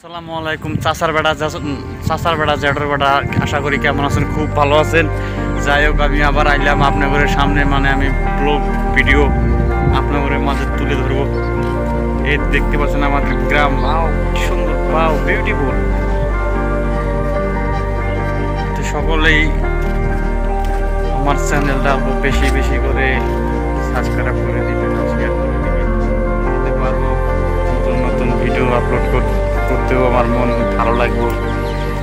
আসসালামু আলাইকুম চাচার বেড়া জ্যাঠের বেড়া, আশা করি কেমন আছেন, খুব ভালো আছেন। যাই হোক, আমি আবার আইলাম আপনাদের সামনে, মানে আমি ব্লগ ভিডিও আপনাদের মাঝে তুলে ধরবো। এই দেখতে পাচ্ছেন আমাদের গ্রাম, ওয়াও কি সুন্দর, ওয়াও বিউটিফুল। তো সকলেই আমার চ্যানেলটা বেশি বেশি করে সাবস্ক্রাইব করে দিবেন, শেয়ার করে দিবেন, দিতে পারবো নতুন নতুন ভিডিও আপলোড করতেও আমার মন ভালো লাগবে।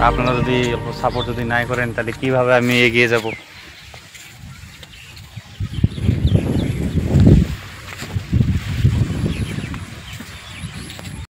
আপনারা যদি সাপোর্ট যদি নাই করেন তাহলে কিভাবে আমি এগিয়ে যাব।